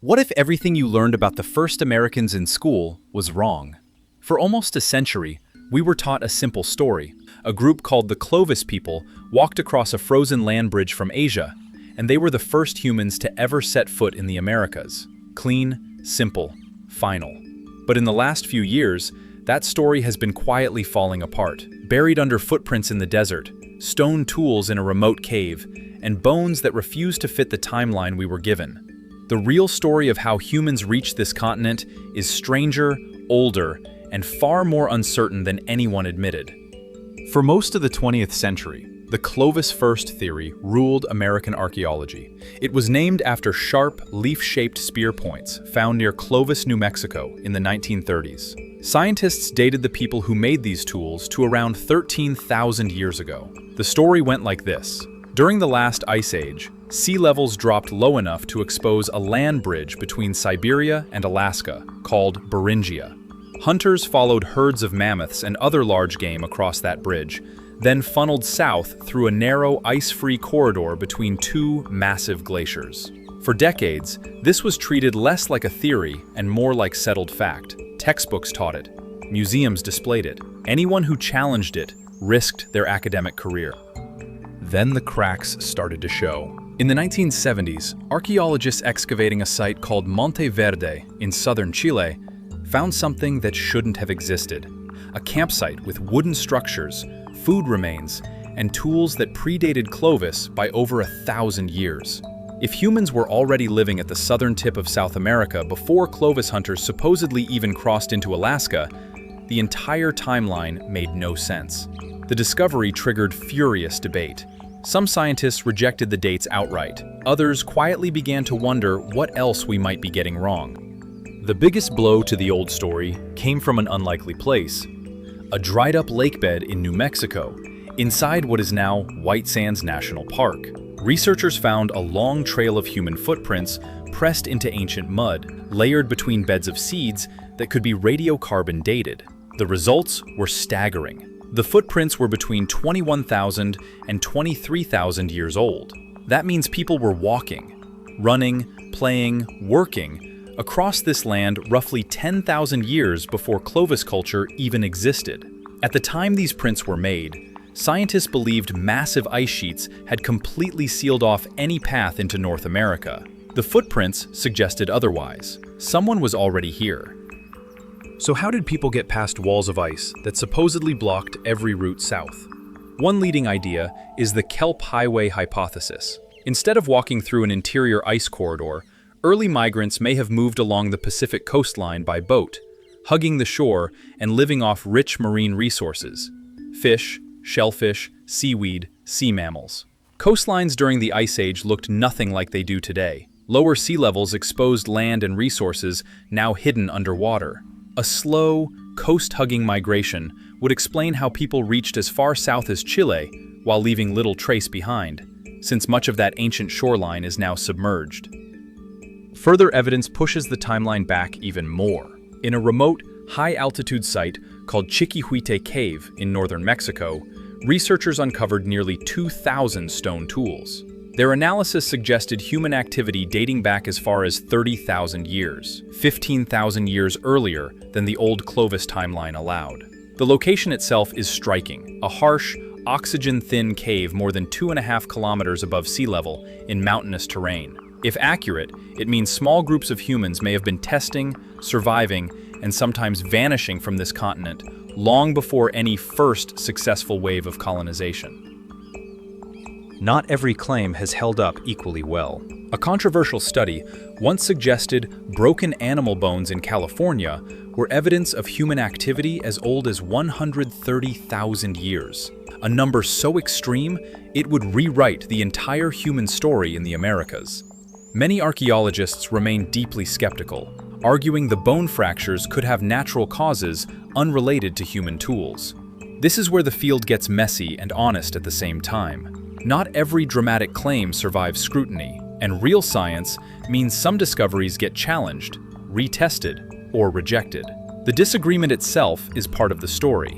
What if everything you learned about the first Americans in school was wrong? For almost a century, we were taught a simple story. A group called the Clovis people walked across a frozen land bridge from Asia, and they were the first humans to ever set foot in the Americas. Clean, simple, final. But in the last few years, that story has been quietly falling apart, buried under footprints in the desert, stone tools in a remote cave, and bones that refuse to fit the timeline we were given. The real story of how humans reached this continent is stranger, older, and far more uncertain than anyone admitted. For most of the 20th century, the Clovis first theory ruled American archaeology. It was named after sharp, leaf-shaped spear points found near Clovis, New Mexico in the 1930s. Scientists dated the people who made these tools to around 13,000 years ago. The story went like this. During the last ice age, sea levels dropped low enough to expose a land bridge between Siberia and Alaska, called Beringia. Hunters followed herds of mammoths and other large game across that bridge, then funneled south through a narrow, ice-free corridor between two massive glaciers. For decades, this was treated less like a theory and more like settled fact. Textbooks taught it. Museums displayed it. Anyone who challenged it risked their academic career. Then the cracks started to show. In the 1970s, archaeologists excavating a site called Monte Verde in southern Chile found something that shouldn't have existed. A campsite with wooden structures, food remains, and tools that predated Clovis by over 1,000 years. If humans were already living at the southern tip of South America before Clovis hunters supposedly even crossed into Alaska, the entire timeline made no sense. The discovery triggered furious debate. Some scientists rejected the dates outright. Others quietly began to wonder what else we might be getting wrong. The biggest blow to the old story came from an unlikely place, a dried-up lake bed in New Mexico, inside what is now White Sands National Park. Researchers found a long trail of human footprints pressed into ancient mud, layered between beds of seeds that could be radiocarbon dated. The results were staggering. The footprints were between 21,000 and 23,000 years old. That means people were walking, running, playing, working across this land roughly 10,000 years before Clovis culture even existed. At the time these prints were made, scientists believed massive ice sheets had completely sealed off any path into North America. The footprints suggested otherwise. Someone was already here. So how did people get past walls of ice that supposedly blocked every route south? One leading idea is the Kelp Highway hypothesis. Instead of walking through an interior ice corridor, early migrants may have moved along the Pacific coastline by boat, hugging the shore and living off rich marine resources: fish, shellfish, seaweed, sea mammals. Coastlines during the Ice Age looked nothing like they do today. Lower sea levels exposed land and resources now hidden underwater. A slow, coast-hugging migration would explain how people reached as far south as Chile while leaving little trace behind, since much of that ancient shoreline is now submerged. Further evidence pushes the timeline back even more. In a remote, high-altitude site called Chiquihuite Cave in northern Mexico, researchers uncovered nearly 2,000 stone tools. Their analysis suggested human activity dating back as far as 30,000 years, 15,000 years earlier than the old Clovis timeline allowed. The location itself is striking, a harsh, oxygen-thin cave more than 2.5 kilometers above sea level in mountainous terrain. If accurate, it means small groups of humans may have been testing, surviving, and sometimes vanishing from this continent long before any first successful wave of colonization. Not every claim has held up equally well. A controversial study once suggested broken animal bones in California were evidence of human activity as old as 130,000 years, a number so extreme it would rewrite the entire human story in the Americas. Many archaeologists remain deeply skeptical, arguing the bone fractures could have natural causes unrelated to human tools. This is where the field gets messy and honest at the same time. Not every dramatic claim survives scrutiny, and real science means some discoveries get challenged, retested, or rejected. The disagreement itself is part of the story.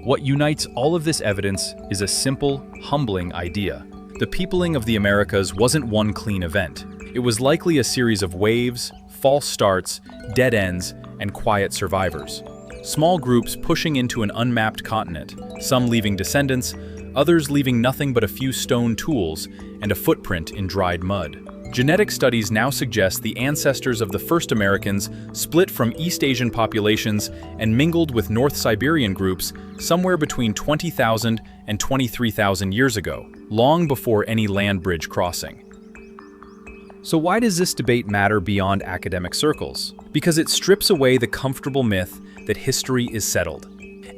What unites all of this evidence is a simple, humbling idea. The peopling of the Americas wasn't one clean event. It was likely a series of waves, false starts, dead ends, and quiet survivors. Small groups pushing into an unmapped continent, some leaving descendants, others leaving nothing but a few stone tools and a footprint in dried mud. Genetic studies now suggest the ancestors of the first Americans split from East Asian populations and mingled with North Siberian groups somewhere between 20,000 and 23,000 years ago, long before any land bridge crossing. So why does this debate matter beyond academic circles? Because it strips away the comfortable myth that history is settled.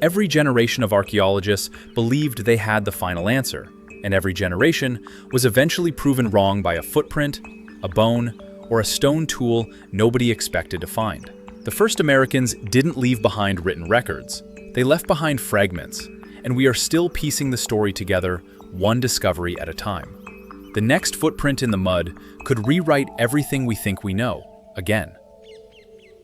Every generation of archaeologists believed they had the final answer, and every generation was eventually proven wrong by a footprint, a bone, or a stone tool nobody expected to find. The first Americans didn't leave behind written records. They left behind fragments, and we are still piecing the story together, one discovery at a time. The next footprint in the mud could rewrite everything we think we know, again.